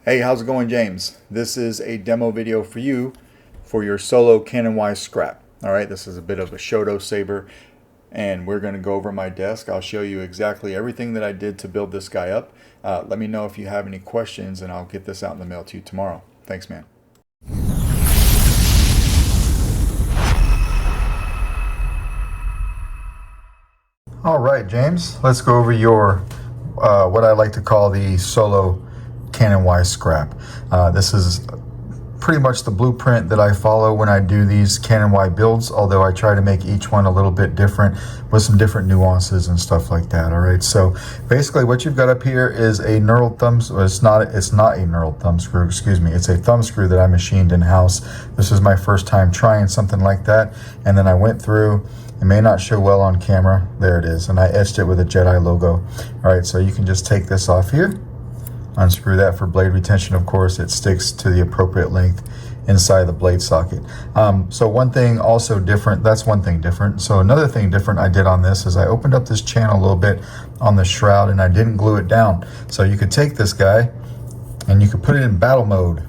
Hey, how's it going, James? This is a demo video for you for your solo Canon Y scrap. All right, this is a bit of a Shoto saber, and we're going to go over my desk. I'll show you exactly everything that I did to build this guy up. Let me know if you have any questions, and I'll get this out in the mail to you tomorrow. Thanks, man. All right, James, let's go over your what I like to call the solo Canon Y scrap. This is pretty much the blueprint that I follow when I do these Canon Y builds, although I try to make each one a little bit different with some different nuances and stuff like that. All right, so basically what you've got up here is a knurled thumb, it's not a knurled thumb screw, excuse me, it's a thumb screw that I machined in-house. This is my first time trying something like that, and then I went through, it may not show well on camera, there it is, and I etched it with a Jedi logo. All right, so you can just take this off here, unscrew that for blade retention. Of course, it sticks to the appropriate length inside the blade socket. So one thing also different, that's one thing different. So another thing different I did on this is I opened up this channel a little bit on the shroud and I didn't glue it down. So you could take this guy and you could put it in battle mode.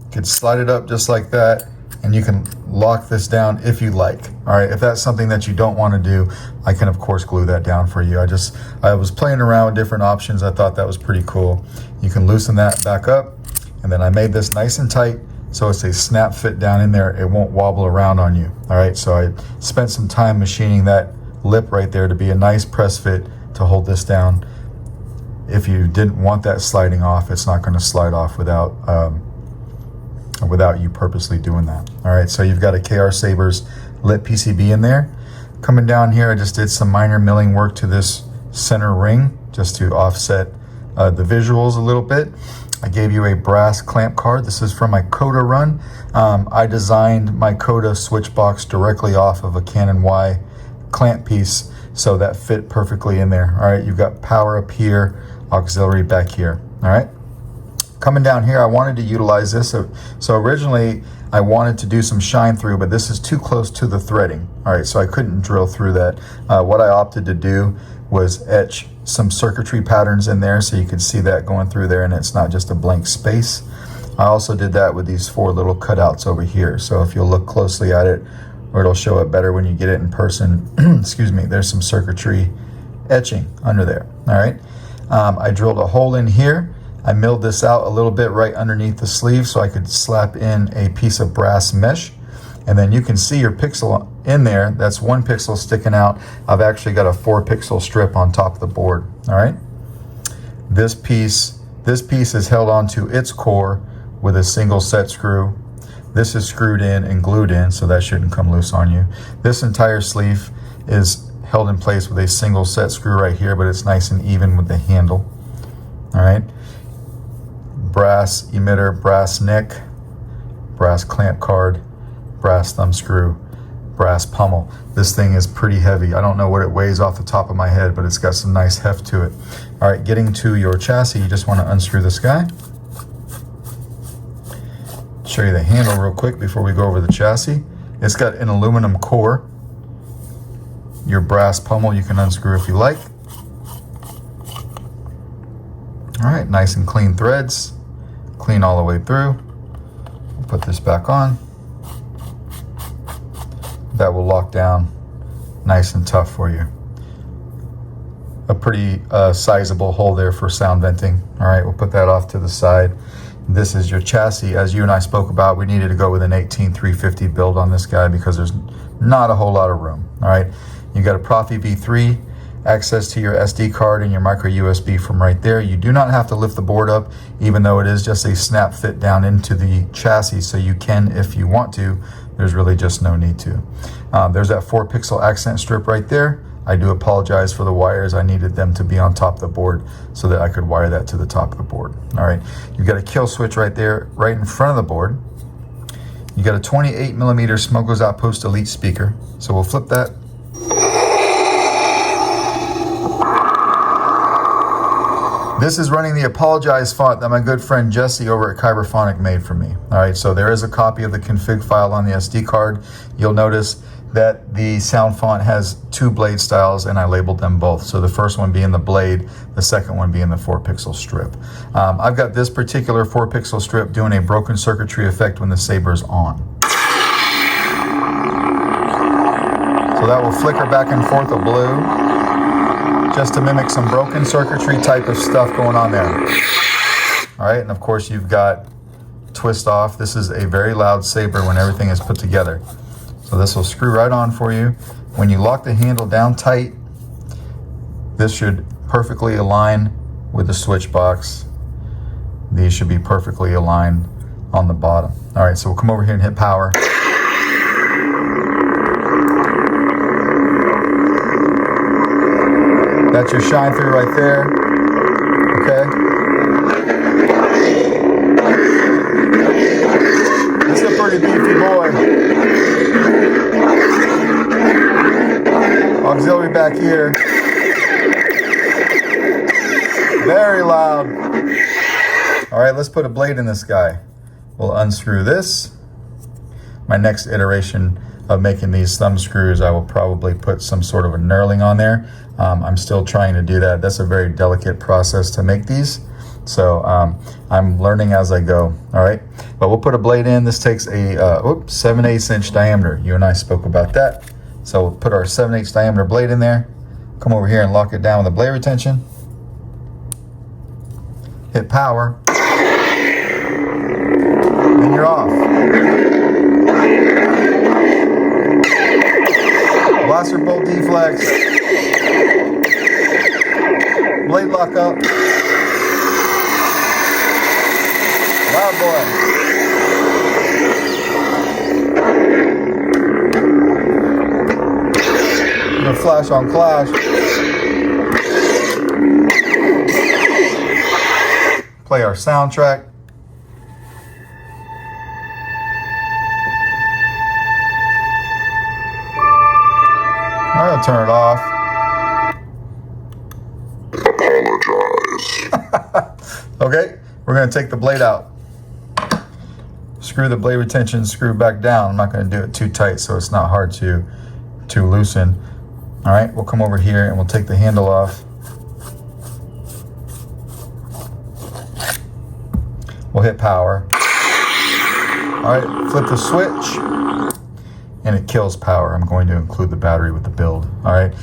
You could slide it up just like that, and you can lock this down if you like. All right, if that's something that you don't want to do, I can of course glue that down for you. I was playing around with different options. I thought that was pretty cool. You can loosen that back up, and then I made this nice and tight so it's a snap fit down in there. It won't wobble around on you. All right, so I spent some time machining that lip right there to be a nice press fit to hold this down. If you didn't want that sliding off, it's not going to slide off without you purposely doing that. All right, so you've got a KR Sabers lit PCB in there. Coming down here, I just did some minor milling work to this center ring just to offset the visuals a little bit. I gave you a brass clamp card. This is from my Coda run. I designed my Coda switch box directly off of a Canon Y clamp piece, so that fit perfectly in there. All right, you've got power up here, auxiliary back here. All right. Coming down here, I wanted to utilize this. So originally, I wanted to do some shine through, but this is too close to the threading. All right, so I couldn't drill through that. What I opted to do was etch some circuitry patterns in there so you could see that going through there and it's not just a blank space. I also did that with these 4 little cutouts over here. So if you'll look closely at it, or it'll show it better when you get it in person, excuse me, there's some circuitry etching under there. All right, I drilled a hole in here. I milled this out a little bit right underneath the sleeve so I could slap in a piece of brass mesh. And then you can see your pixel in there. That's 1 pixel sticking out. I've actually got a 4 pixel strip on top of the board. All right. This piece is held onto its core with a single set screw. This is screwed in and glued in, so that shouldn't come loose on you. This entire sleeve is held in place with a single set screw right here, but it's nice and even with the handle. All right. Brass emitter, brass nick, brass clamp card, brass thumb screw, brass pummel. This thing is pretty heavy. I don't know what it weighs off the top of my head, but it's got some nice heft to it. All right, getting to your chassis, you just want to unscrew this guy. Show you the handle real quick before we go over the chassis. It's got an aluminum core. Your brass pummel you can unscrew if you like. All right, nice and clean threads. Clean all the way through. Put this back on. That will lock down nice and tough for you. A pretty sizable hole there for sound venting. All right, we'll put that off to the side. This is your chassis. As you and I spoke about, we needed to go with an 18350 build on this guy because there's not a whole lot of room. All right, you got a Proffie V3, access to your SD card and your micro USB from right there. You do not have to lift the board up, even though it is just a snap fit down into the chassis, so you can if you want to. There's really just no need to. There's that 4 pixel accent strip right there. I do apologize for the wires. I needed them to be on top of the board so that I could wire that to the top of the board. All right, you've got a kill switch right there, right in front of the board. You got a 28mm Smokeless Outpost Elite speaker. So we'll flip that. This is running the Apologize font that my good friend Jesse over at Kyberphonic made for me. All right, so there is a copy of the config file on the SD card. You'll notice that the sound font has 2 blade styles, and I labeled them both. So the first one being the blade, the second one being the 4-pixel strip. I've got this particular 4-pixel strip doing a broken circuitry effect when the Saber's on. So that will flicker back and forth a blue, just to mimic some broken circuitry type of stuff going on there. All right, and of course you've got twist off. This is a very loud Saber when everything is put together. So this will screw right on for you. When you lock the handle down tight, this should perfectly align with the switch box. These should be perfectly aligned on the bottom. All right, so we'll come over here and hit power. That's your shine through right there, okay? This is a pretty beefy boy. Auxiliary back here. Very loud. All right, let's put a blade in this guy. We'll unscrew this. My next iteration of making these thumb screws, I will probably put some sort of a knurling on there. I'm still trying to do that. That's a very delicate process to make these. So I'm learning as I go, all right? But we'll put a blade in. This takes a 7/8 inch diameter. You and I spoke about that. So we'll put our 7/8 diameter blade in there. Come over here and lock it down with a blade retention. Hit power. And you're off. Blaster bolt deflex. Blade lock up. Loud boy. No flash on clash. Play our soundtrack. All right, I'll turn it off. Okay, we're going to take the blade out. Screw the blade retention screw back down. I'm not going to do it too tight so it's not hard to loosen. All right, we'll come over here and we'll take the handle off. We'll hit power. All right, flip the switch and it kills power. I'm going to include the battery with the build. All right.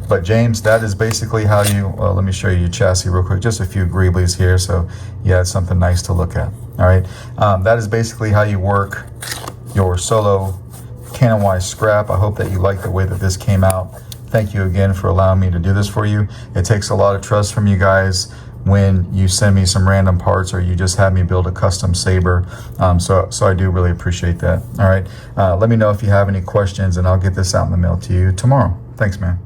But James, that is basically how you, well, let me show you your chassis real quick. Just a few greeblies here, so you had something nice to look at. All right, that is basically how you work your solo Canon-wise scrap. I hope that you like the way that this came out. Thank you again for allowing me to do this for you. It takes a lot of trust from you guys when you send me some random parts or you just have me build a custom Saber. So I do really appreciate that. All right, let me know if you have any questions and I'll get this out in the mail to you tomorrow. Thanks, man.